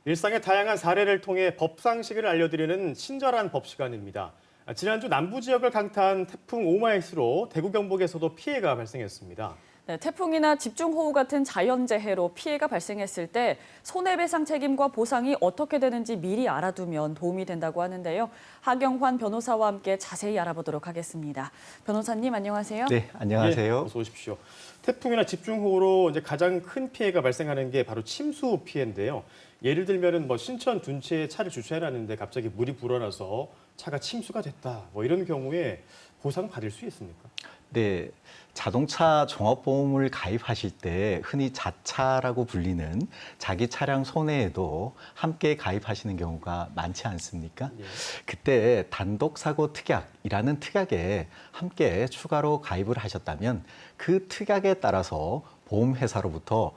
일상의 다양한 사례를 통해 법상식을 알려드리는 친절한 법 시간입니다. 지난주 남부 지역을 강타한 태풍 오마이스로 대구 경북에서도 피해가 발생했습니다. 네, 태풍이나 집중호우 같은 자연재해로 피해가 발생했을 때 손해배상 책임과 보상이 어떻게 되는지 미리 알아두면 도움이 된다고 하는데요. 하경환 변호사와 함께 자세히 알아보도록 하겠습니다. 변호사님 안녕하세요. 네, 안녕하세요. 어서 오십시오. 태풍이나 집중호우로 이제 가장 큰 피해가 발생하는 게 바로 침수 피해인데요. 예를 들면은 신천 둔치에 차를 주차해놨는데 갑자기 물이 불어나서 차가 침수가 됐다. 이런 경우에 보상 받을 수 있습니까? 네, 자동차 종합보험을 가입하실 때 흔히 자차라고 불리는 자기 차량 손해에도 함께 가입하시는 경우가 많지 않습니까? 예. 그때 단독사고 특약이라는 특약에 함께 추가로 가입을 하셨다면 그 특약에 따라서 보험회사로부터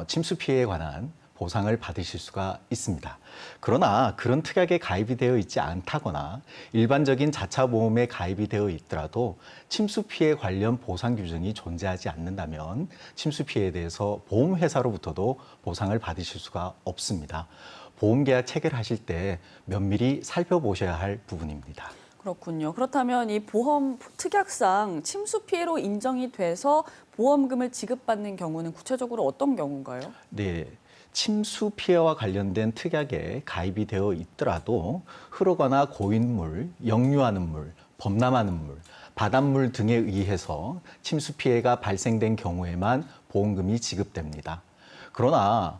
침수 피해에 관한 보상을 받으실 수가 있습니다. 그러나 그런 특약에 가입이 되어 있지 않다거나 일반적인 자차 보험에 가입이 되어 있더라도 침수 피해 관련 보상 규정이 존재하지 않는다면 침수 피해에 대해서 보험회사로부터도 보상을 받으실 수가 없습니다. 보험계약 체결하실 때 면밀히 살펴보셔야 할 부분입니다. 그렇군요. 그렇다면 이 보험 특약상 침수 피해로 인정이 돼서 보험금을 지급받는 경우는 구체적으로 어떤 경우인가요? 네. 침수 피해와 관련된 특약에 가입이 되어 있더라도 흐르거나 고인 물, 역류하는 물, 범람하는 물, 바닷물 등에 의해서 침수 피해가 발생된 경우에만 보험금이 지급됩니다. 그러나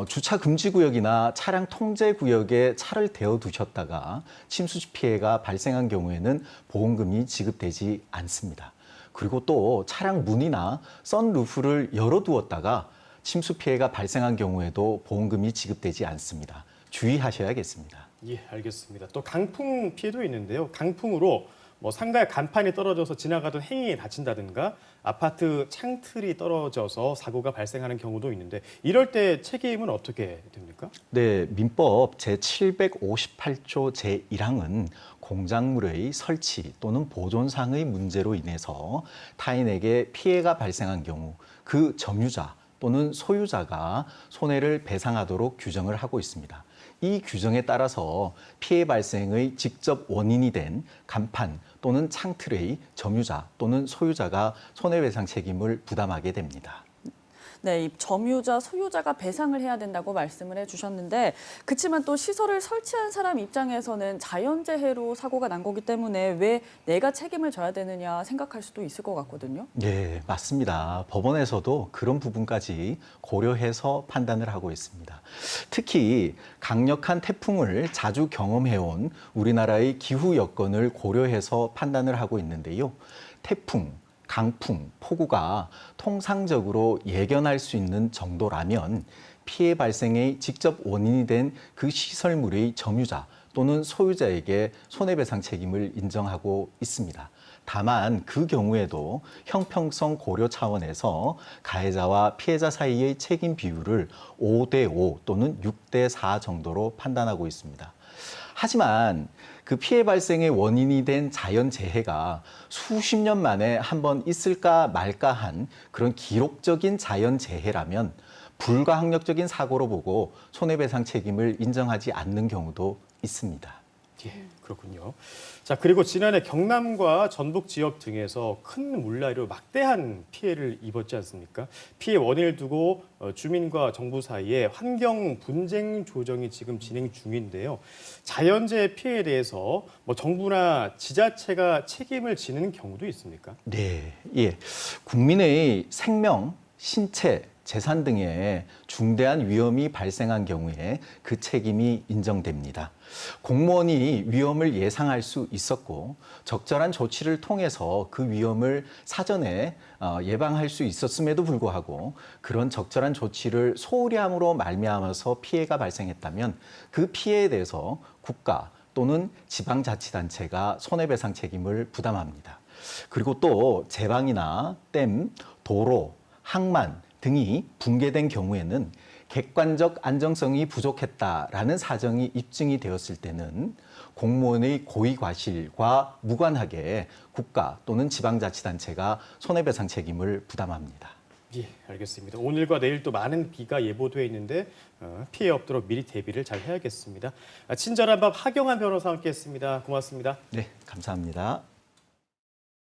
주차 금지 구역이나 차량 통제 구역에 차를 대어두셨다가 침수 피해가 발생한 경우에는 보험금이 지급되지 않습니다. 그리고 또 차량 문이나 선루프를 열어두었다가 침수 피해가 발생한 경우에도 보험금이 지급되지 않습니다. 주의하셔야겠습니다. 예, 알겠습니다. 또 강풍 피해도 있는데요. 강풍으로 상가의 간판이 떨어져서 지나가던 행인이 다친다든가 아파트 창틀이 떨어져서 사고가 발생하는 경우도 있는데 이럴 때 책임은 어떻게 됩니까? 네, 민법 제758조 제1항은 공작물의 설치 또는 보존상의 문제로 인해서 타인에게 피해가 발생한 경우 그 점유자 또는 소유자가 손해를 배상하도록 규정을 하고 있습니다. 이 규정에 따라서 피해 발생의 직접 원인이 된 간판 또는 창틀의 점유자 또는 소유자가 손해배상 책임을 부담하게 됩니다. 네, 이 점유자, 소유자가 배상을 해야 된다고 말씀을 해주셨는데 그렇지만 또 시설을 설치한 사람 입장에서는 자연재해로 사고가 난 거기 때문에 왜 내가 책임을 져야 되느냐 생각할 수도 있을 것 같거든요. 네, 맞습니다. 법원에서도 그런 부분까지 고려해서 판단을 하고 있습니다. 특히 강력한 태풍을 자주 경험해온 우리나라의 기후 여건을 고려해서 판단을 하고 있는데요. 태풍, 강풍, 폭우가 통상적으로 예견할 수 있는 정도라면 피해 발생의 직접 원인이 된 그 시설물의 점유자 또는 소유자에게 손해배상 책임을 인정하고 있습니다. 다만 그 경우에도 형평성 고려 차원에서 가해자와 피해자 사이의 책임 비율을 5대5 또는 6대4 정도로 판단하고 있습니다. 하지만 그 피해 발생의 원인이 된 자연재해가 수십 년 만에 한 번 있을까 말까 한 그런 기록적인 자연재해라면 불가항력적인 사고로 보고 손해배상 책임을 인정하지 않는 경우도 있습니다. 예, 그렇군요. 자, 그리고 지난해 경남과 전북 지역 등에서 큰 물난리로 막대한 피해를 입었지 않습니까? 피해 원인을 두고 주민과 정부 사이에 환경 분쟁 조정이 지금 진행 중인데요. 자연재해 피해에 대해서 정부나 지자체가 책임을 지는 경우도 있습니까? 네, 예. 국민의 생명, 신체, 재산 등에 중대한 위험이 발생한 경우에 그 책임이 인정됩니다. 공무원이 위험을 예상할 수 있었고 적절한 조치를 통해서 그 위험을 사전에 예방할 수 있었음에도 불구하고 그런 적절한 조치를 소홀히 함으로 말미암아서 피해가 발생했다면 그 피해에 대해서 국가 또는 지방자치단체가 손해배상 책임을 부담합니다. 그리고 또 제방이나 댐, 도로, 항만 등이 붕괴된 경우에는 객관적 안정성이 부족했다라는 사정이 입증이 되었을 때는 공무원의 고의과실과 무관하게 국가 또는 지방자치단체가 손해배상 책임을 부담합니다. 예, 알겠습니다. 오늘과 내일 또 많은 비가 예보돼 있는데 피해 없도록 미리 대비를 잘 해야겠습니다. 친절한 밥 하경환 변호사와 함께했습니다. 고맙습니다. 네, 감사합니다.